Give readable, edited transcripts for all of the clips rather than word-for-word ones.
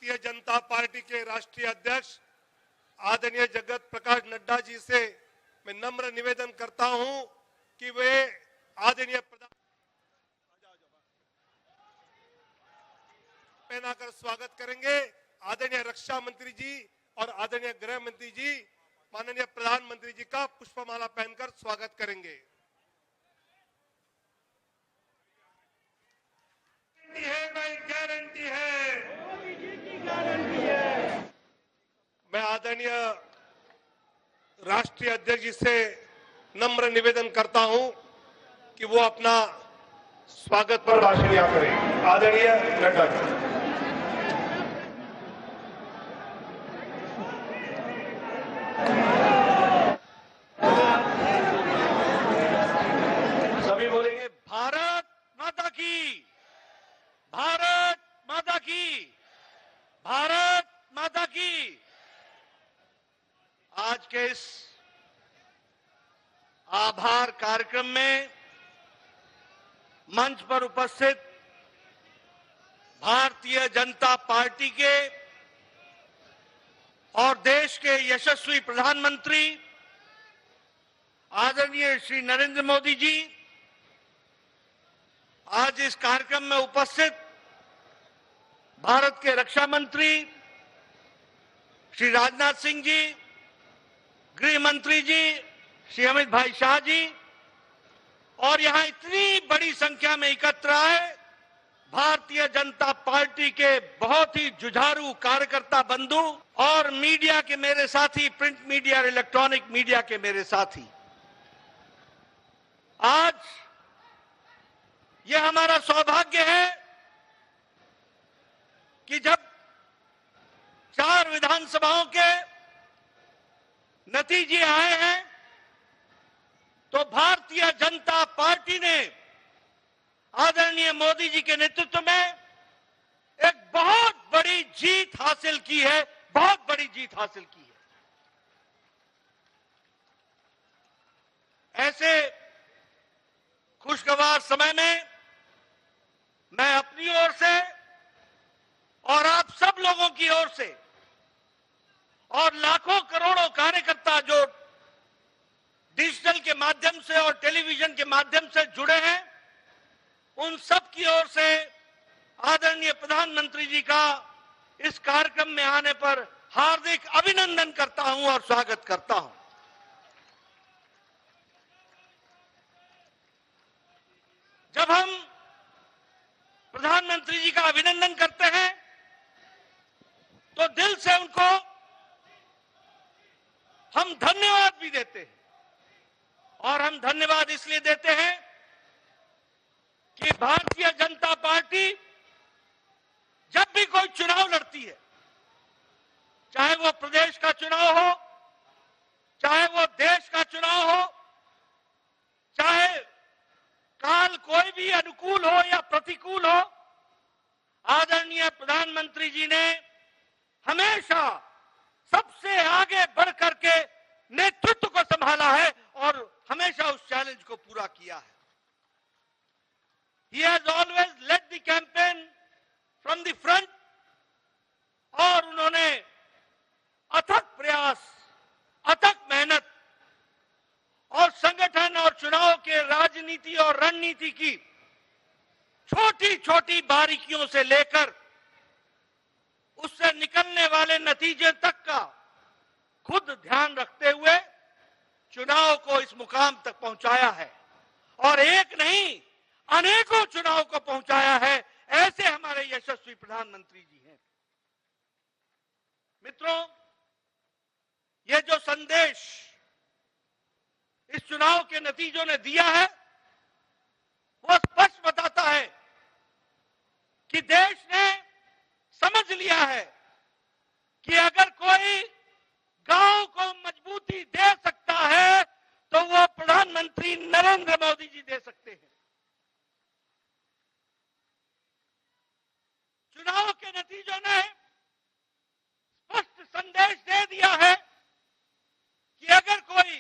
Bharatiya Janata party के राष्ट्रीय अध्यक्ष आदरणीय जगत प्रकाश नड्डा जी से मैं नम्र निवेदन करता हूं कि वे आदरणीय प्रधान पहनाकर स्वागत करेंगे। आदरणीय रक्षा मंत्री जी और आदरणीय गृह मंत्री जी माननीय प्रधानमंत्री जी का पुष्पमाला पहनकर स्वागत करेंगे। गारंटी है, मोदी जी की गारंटी है। मैं आदरणीय राष्ट्रीय अध्यक्ष जी से नम्र निवेदन करता हूं कि वो अपना स्वागत पर भाषण दिया करें। आदरणीय नड्डा जी। सभी बोलेंगे भारत माता की, भारत माता की, भारत माता की। आज के इस आभार कार्यक्रम में मंच पर उपस्थित भारतीय जनता पार्टी के और देश के यशस्वी प्रधानमंत्री आदरणीय श्री नरेंद्र मोदी जी, आज इस कार्यक्रम में उपस्थित भारत के रक्षा मंत्री श्री राजनाथ सिंह जी, गृह मंत्री जी श्री अमित भाई शाह जी, और यहां इतनी बड़ी संख्या में एकत्र आए भारतीय जनता पार्टी के बहुत ही जुझारू कार्यकर्ता बंधु और मीडिया के मेरे साथी, प्रिंट मीडिया और इलेक्ट्रॉनिक मीडिया के मेरे साथी। आज यह हमारा सौभाग्य है कि जब 4 विधानसभाओं के नतीजे आए हैं तो भारतीय जनता पार्टी ने आदरणीय मोदी जी के नेतृत्व में एक बहुत बड़ी जीत हासिल की है, बहुत बड़ी जीत हासिल की है। ऐसे खुशगवार समय में मैं अपनी ओर से और आप सब लोगों की ओर से और लाखों करोड़ों कार्यकर्ता जो डिजिटल के माध्यम से और टेलीविजन के माध्यम से जुड़े हैं, उन सब की ओर से आदरणीय प्रधानमंत्री जी का इस कार्यक्रम में आने पर हार्दिक अभिनंदन करता हूं और स्वागत करता हूं। जब हम प्रधानमंत्री जी का अभिनंदन करते हैं तो दिल से उनको हम धन्यवाद भी देते हैं, और हम धन्यवाद इसलिए देते हैं कि भारतीय जनता पार्टी जब भी कोई चुनाव लड़ती है, चाहे वो प्रदेश का चुनाव हो, चाहे वो देश का चुनाव हो, चाहे काल कोई भी अनुकूल हो या प्रतिकूल हो, आदरणीय प्रधानमंत्री जी ने हमेशा सबसे आगे बढ़ करके नेतृत्व को संभाला है और हमेशा उस चैलेंज को पूरा किया है। He has always led the campaign from the front, और उन्होंने अथक प्रयास, अथक मेहनत और संगठन और चुनाव के राजनीति और रणनीति की छोटी छोटी बारीकियों से लेकर उससे निकलने वाले नतीजे तक का खुद ध्यान रखते हुए चुनाव को इस मुकाम तक पहुंचाया है, और एक नहीं अनेकों चुनाव को पहुंचाया है। ऐसे हमारे यशस्वी प्रधानमंत्री जी हैं। मित्रों, ये जो संदेश इस चुनाव के नतीजों ने दिया है वो स्पष्ट बताता है कि देश ने समझ लिया है कि अगर कोई गांव को मजबूती दे सकता है तो वो प्रधानमंत्री नरेंद्र मोदी जी दे सकते हैं। चुनाव के नतीजों ने स्पष्ट संदेश दे दिया है कि अगर कोई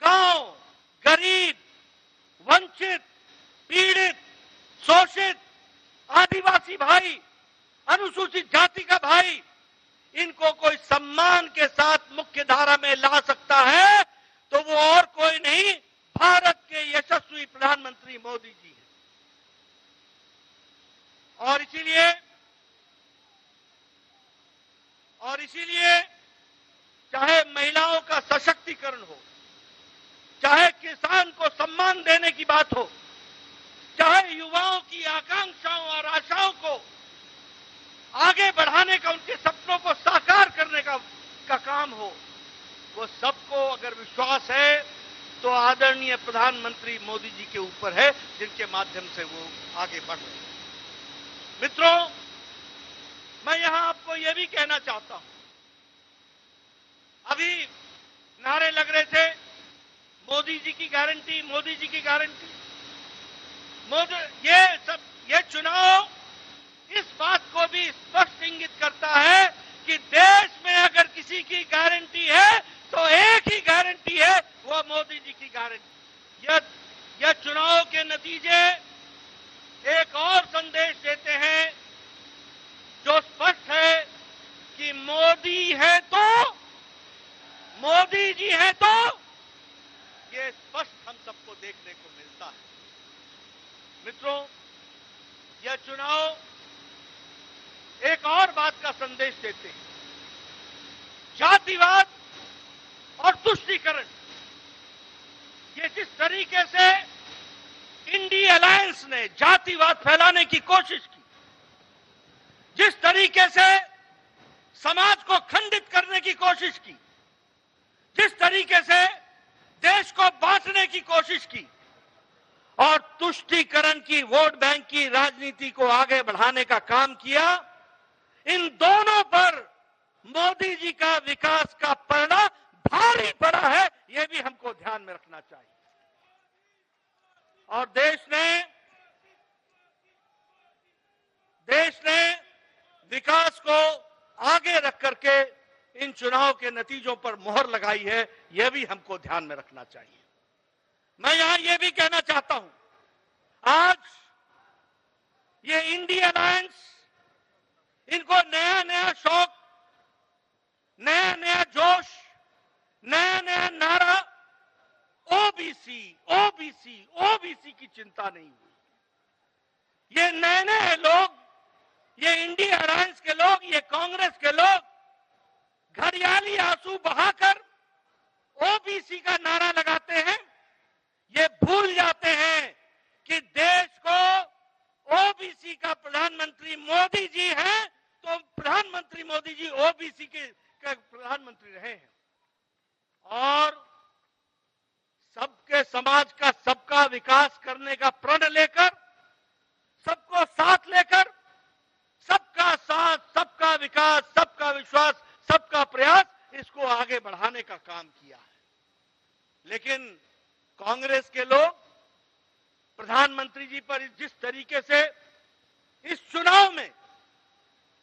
गांव, गरीब, वंचित, पीड़ित, शोषित, आदिवासी भाई, अनुसूचित अनुसूचित जाति का भाई, इनको कोई सम्मान के साथ मुख्य धारा में ला सकता है तो वो और कोई नहीं, भारत के यशस्वी प्रधानमंत्री मोदी जी हैं। और इसीलिए चाहे महिलाओं का सशक्तिकरण हो, चाहे किसान को सम्मान देने की बात हो, चाहे युवाओं की आकांक्षाओं और आशाओं को आगे बढ़ाने का, उनके सपनों को साकार करने का काम हो, वो सबको अगर विश्वास है तो आदरणीय प्रधानमंत्री मोदी जी के ऊपर है, जिनके माध्यम से वो आगे बढ़ रहे हैं। मित्रों, मैं यहां आपको यह भी कहना चाहता हूं, अभी नारे लग रहे थे मोदी जी की गारंटी, मोदी जी की गारंटी। ये चुनाव इस बात को भी स्पष्ट इंगित करता है कि देश में अगर किसी की गारंटी है तो एक ही गारंटी है, वो मोदी जी की गारंटी। यह चुनाव के नतीजे एक और संदेश देते हैं जो स्पष्ट है कि मोदी है तो, मोदी जी है तो, ये स्पष्ट हम सबको देखने को मिलता है। मित्रों, यह चुनाव एक और बात का संदेश देते हैं, जातिवाद और तुष्टीकरण। ये जिस तरीके से इंडिया अलायंस ने जातिवाद फैलाने की कोशिश की, जिस तरीके से समाज को खंडित करने की कोशिश की, जिस तरीके से देश को बांटने की कोशिश की और तुष्टीकरण की, वोट बैंक की राजनीति को आगे बढ़ाने का काम किया, इन दोनों पर मोदी जी का विकास का पलड़ा भारी पड़ा है, यह भी हमको ध्यान में रखना चाहिए। और देश ने विकास को आगे रख करके इन चुनाव के नतीजों पर मोहर लगाई है, यह भी हमको ध्यान में रखना चाहिए। मैं यहां यह भी कहना चाहता हूं, आज ये इंडिया अलायंस, इनको नया नया शौक, नया नया जोश, नया नया नारा, ओबीसी ओबीसी ओबीसी की चिंता नहीं हुई। ये नए नए लोग, ये इंडिया अलायंस के लोग, ये कांग्रेस के लोग घड़ियाली आंसू बहाकर ओबीसी का नारा लगाते हैं। ये भूल जाते हैं कि देश को ओबीसी का प्रधानमंत्री मोदी जी हैं, तो प्रधानमंत्री मोदी जी ओबीसी के प्रधानमंत्री रहे हैं। और सबके समाज का, सबका विकास करने का प्रण लेकर, सबको साथ लेकर, सबका साथ, सबका विकास, सबका विश्वास, सबका प्रयास, इसको आगे बढ़ाने का काम किया है। लेकिन कांग्रेस के लोग प्रधानमंत्री जी पर जिस तरीके से इस चुनाव में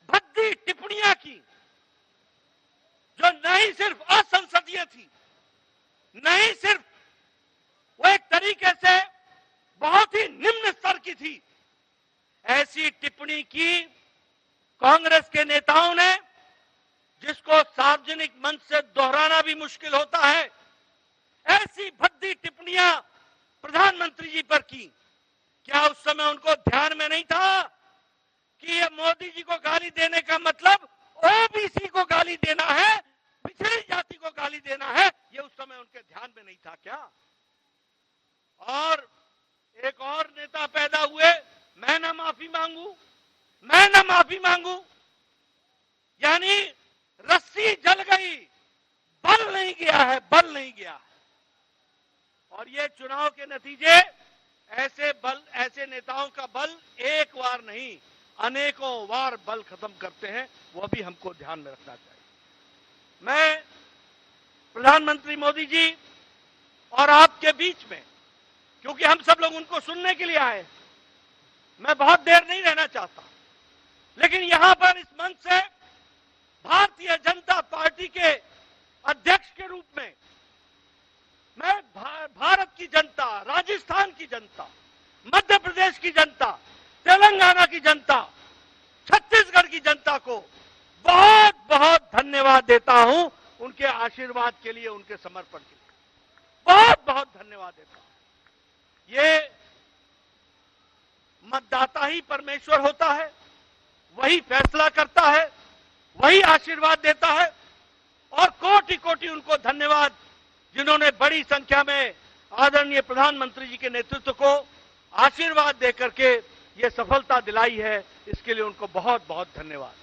भद्दी टिप्पणियां की, जो नहीं सिर्फ असंसदीय थी, नहीं सिर्फ वो एक तरीके से बहुत ही निम्न स्तर की थी, ऐसी टिप्पणी की कांग्रेस के नेताओं ने, जिसको सार्वजनिक मंच से दोहराना भी मुश्किल होता है, ऐसी भद्दी टिप्पणियां प्रधानमंत्री जी पर की। क्या उस समय उनको ध्यान में नहीं था कि ये मोदी जी को गाली देने का मतलब ओबीसी को गाली देना है, पिछड़ी जाति को गाली देना है? ये उस समय उनके ध्यान में नहीं था क्या? और एक और नेता पैदा हुए, मैं ना माफी मांगू, मैं ना माफी मांगू, यानी रस्सी जल गई, बल नहीं गया है, बल नहीं गया है। और ये चुनाव के नतीजे ऐसे नेताओं का बल एक बार नहीं, अनेकों बार बल खत्म करते हैं, वो भी हमको ध्यान में रखना चाहिए। मैं प्रधानमंत्री मोदी जी और आपके बीच में, क्योंकि हम सब लोग उनको सुनने के लिए आए, मैं बहुत देर नहीं रहना चाहता, लेकिन यहां पर इस मंच से भारतीय जनता पार्टी के अध्यक्ष के रूप में मैं भारत की जनता, राजस्थान की जनता, मध्य प्रदेश की जनता, तेलंगाना की जनता, छत्तीसगढ़ की जनता को बहुत बहुत धन्यवाद देता हूं, उनके आशीर्वाद के लिए, उनके समर्पण के लिए बहुत बहुत धन्यवाद देता हूं। ये मतदाता ही परमेश्वर होता है, वही फैसला करता है, वही आशीर्वाद देता है, और कोटि कोटि उनको धन्यवाद जिन्होंने बड़ी संख्या में आदरणीय प्रधानमंत्री जी के नेतृत्व को आशीर्वाद देकर के ये सफलता दिलाई है। इसके लिए उनको बहुत बहुत धन्यवाद।